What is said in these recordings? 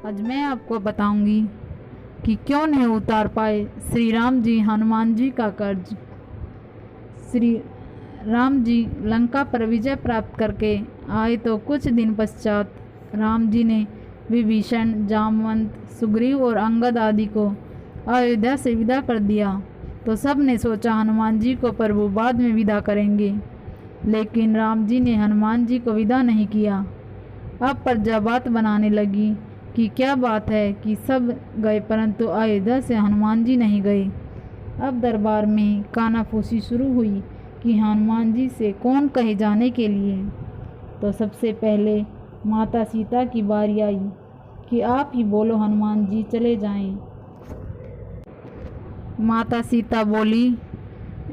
आज मैं आपको बताऊंगी कि क्यों नहीं उतार पाए श्री राम जी हनुमान जी का कर्ज। श्री राम जी लंका पर विजय प्राप्त करके आए तो कुछ दिन पश्चात राम जी ने विभीषण, जामवंत, सुग्रीव और अंगद आदि को अयोध्या से विदा कर दिया। तो सब ने सोचा हनुमान जी को प्रभु बाद में विदा करेंगे, लेकिन राम जी ने हनुमान जी को विदा नहीं किया। अब प्रजा बात बनाने लगी कि क्या बात है कि सब गए परंतु अयोध्या से हनुमान जी नहीं गए। अब दरबार में कानाफूसी शुरू हुई कि हनुमान जी से कौन कहे जाने के लिए। तो सबसे पहले माता सीता की बारी आई कि आप ही बोलो हनुमान जी चले जाएं। माता सीता बोली,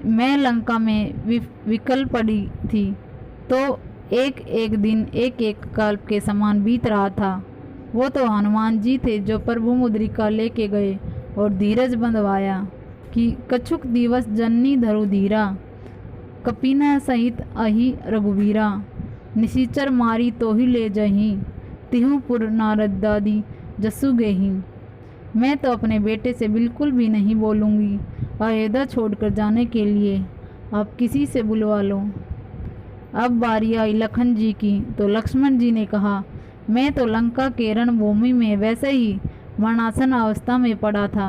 मैं लंका में विकल पड़ी थी तो एक एक दिन एक एक कल्प के समान बीत रहा था। वो तो हनुमान जी थे जो प्रभु मुद्रिका लेके गए और धीरज बंधवाया कि कछुक दिवस जननी धरु धीरा, कपिना सहित अहि रघुवीरा, निशिचर मारी तो ही ले जही, तिहुपुर नारद दादी जसु गेही। मैं तो अपने बेटे से बिल्कुल भी नहीं बोलूँगी अयोध्या छोड़कर जाने के लिए, आप किसी से बुलवा लो। अब बारी आई लखन जी की तो लक्ष्मण जी ने कहा, मैं तो लंका के रणभूमि में वैसे ही मरणासन अवस्था में पड़ा था,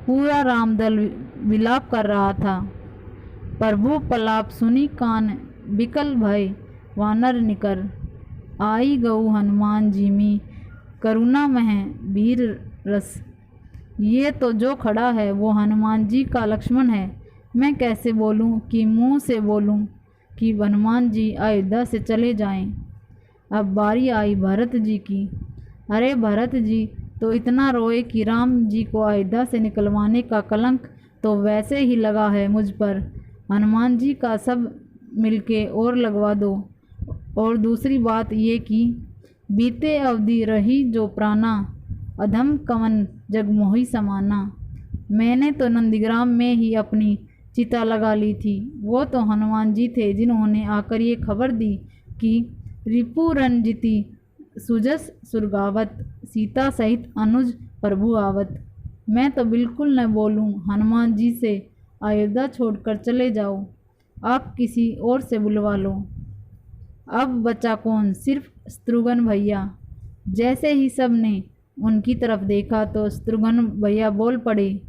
पूरा रामदल विलाप कर रहा था। प्रभु पलाप सुनी कान बिकल भय, वानर निकर आई गऊ हनुमान जी में, करुणा मह वीर रस। ये तो जो खड़ा है वो हनुमान जी का लक्ष्मण है। मैं कैसे बोलूं कि मुंह से बोलूं कि हनुमान जी अयोध्या से चले जाएं। अब बारी आई भरत जी की। अरे भरत जी तो इतना रोए कि राम जी को अयोध्या से निकलवाने का कलंक तो वैसे ही लगा है मुझ पर, हनुमान जी का सब मिलके और लगवा दो। और दूसरी बात ये कि बीते अवधि रही जो प्राणा, अधम कवन जगमोही समाना। मैंने तो नंदीग्राम में ही अपनी चिता लगा ली थी। वो तो हनुमान जी थे जिन्होंने आकर ये खबर दी कि रिपु रणजिति सुजस सुरगावत, सीता सहित अनुज प्रभु आवत। मैं तो बिल्कुल न बोलूं हनुमान जी से अयोध्या छोड़कर चले जाओ, आप किसी और से बुलवा लो। अब बचा कौन, सिर्फ शत्रुघ्न भैया। जैसे ही सब ने उनकी तरफ देखा तो शत्रुघ्न भैया बोल पड़े,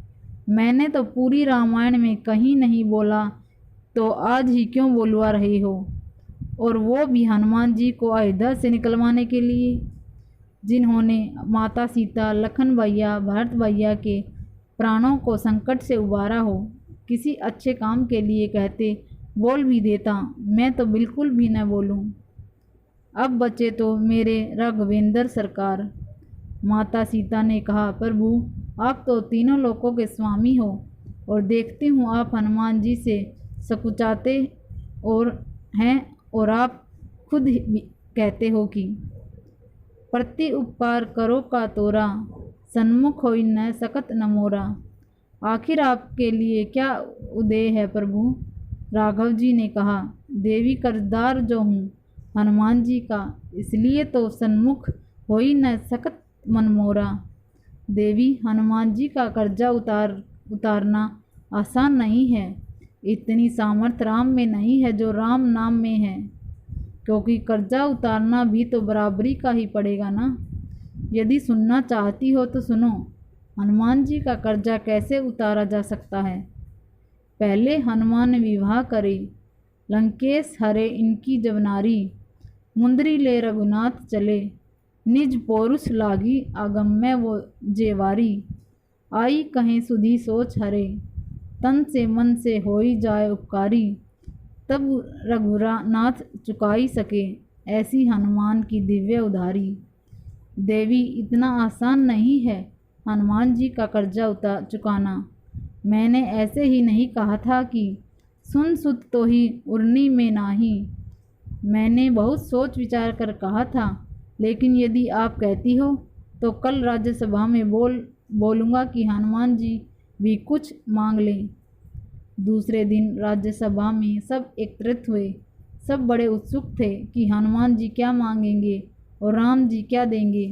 मैंने तो पूरी रामायण में कहीं नहीं बोला तो आज ही क्यों बोलवा रहे हो, और वो भी हनुमान जी को अयोध्या से निकलवाने के लिए, जिन्होंने माता सीता, लखन भैया, भरत भैया के प्राणों को संकट से उबारा हो। किसी अच्छे काम के लिए कहते बोल भी देता, मैं तो बिल्कुल भी न बोलूं। अब बचे तो मेरे राघवेंद्र सरकार। माता सीता ने कहा, प्रभु आप तो तीनों लोकों के स्वामी हो और देखती हूँ आप हनुमान जी से सकुचाते और हैं, और आप खुद ही कहते हो कि प्रति उपकार करो का तोरा, सन्मुख होई न सकत न मोरा। आखिर आपके लिए क्या उदय है प्रभु। राघव जी ने कहा, देवी कर्जदार जो हूँ हनुमान जी का, इसलिए तो सन्मुख होई न सकत मन मोरा। देवी हनुमान जी का कर्जा उतारना आसान नहीं है। इतनी सामर्थ्य राम में नहीं है जो राम नाम में है, क्योंकि कर्जा उतारना भी तो बराबरी का ही पड़ेगा ना। यदि सुनना चाहती हो तो सुनो, हनुमान जी का कर्जा कैसे उतारा जा सकता है। पहले हनुमान विवाह करे, लंकेश हरे इनकी जब नारी, मुंदरी ले रघुनाथ चले, निज पौरुष लागी आगम में वो जेवारी। आई कहीं सुधी सोच हरे, तन से मन से होई जाए उपकारी, तब रघुनाथ चुकाई सके ऐसी हनुमान की दिव्य उधारी। देवी इतना आसान नहीं है हनुमान जी का कर्जा चुकाना। मैंने ऐसे ही नहीं कहा था कि सुन सुत तो ही उर्नी में नाही। मैंने बहुत सोच विचार कर कहा था, लेकिन यदि आप कहती हो तो कल राज्यसभा में बोलूँगा कि हनुमान जी भी कुछ मांग लें। दूसरे दिन राज्यसभा में सब एकत्रित हुए। सब बड़े उत्सुक थे कि हनुमान जी क्या मांगेंगे और राम जी क्या देंगे।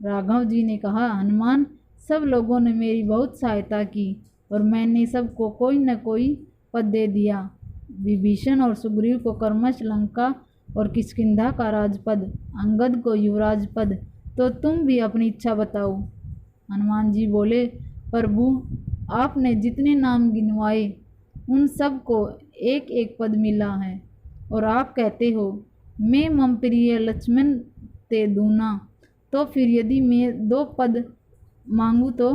राघव जी ने कहा, हनुमान, सब लोगों ने मेरी बहुत सहायता की और मैंने सबको कोई न कोई पद दे दिया। विभीषण और सुग्रीव को कर्मश लंका और किष्किंधा का राजपद, अंगद को युवराज पद, तो तुम भी अपनी इच्छा बताओ। हनुमान जी बोले, प्रभु, आपने जितने नाम गिनवाए उन सब को एक एक पद मिला है और आप कहते हो मैं मम प्रिय लक्ष्मण ते दूना, तो फिर यदि मैं 2 पद मांगू तो?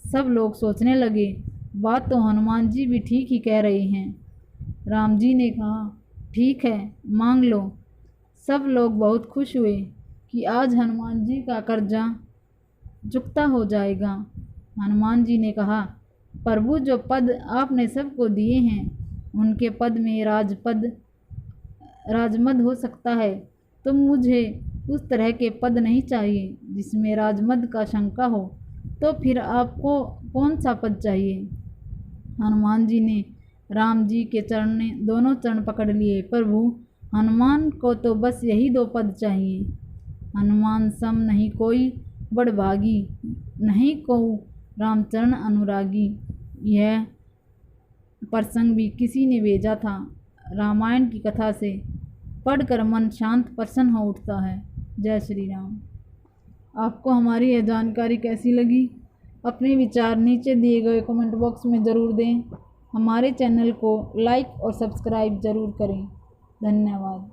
सब लोग सोचने लगे, बात तो हनुमान जी भी ठीक ही कह रहे हैं। राम जी ने कहा, ठीक है, मांग लो। सब लोग बहुत खुश हुए कि आज हनुमान जी का कर्जा चुकता हो जाएगा। हनुमान जी ने कहा, प्रभु, जो पद आपने सबको दिए हैं उनके पद में राजमद हो सकता है, तो मुझे उस तरह के पद नहीं चाहिए जिसमें राजमद का शंका हो। तो फिर आपको कौन सा पद चाहिए? हनुमान जी ने राम जी के दोनों चरण पकड़ लिए। प्रभु, हनुमान को तो बस यही 2 पद चाहिए। हनुमान सम नहीं कोई बड़भागी, नहीं को रामचरण अनुरागी। यह प्रसंग भी किसी ने भेजा था। रामायण की कथा से पढ़कर मन शांत प्रसन्न हो उठता है। जय श्री राम। आपको हमारी यह जानकारी कैसी लगी? अपने विचार नीचे दिए गए कमेंट बॉक्स में ज़रूर दें। हमारे चैनल को लाइक और सब्सक्राइब ज़रूर करें। धन्यवाद।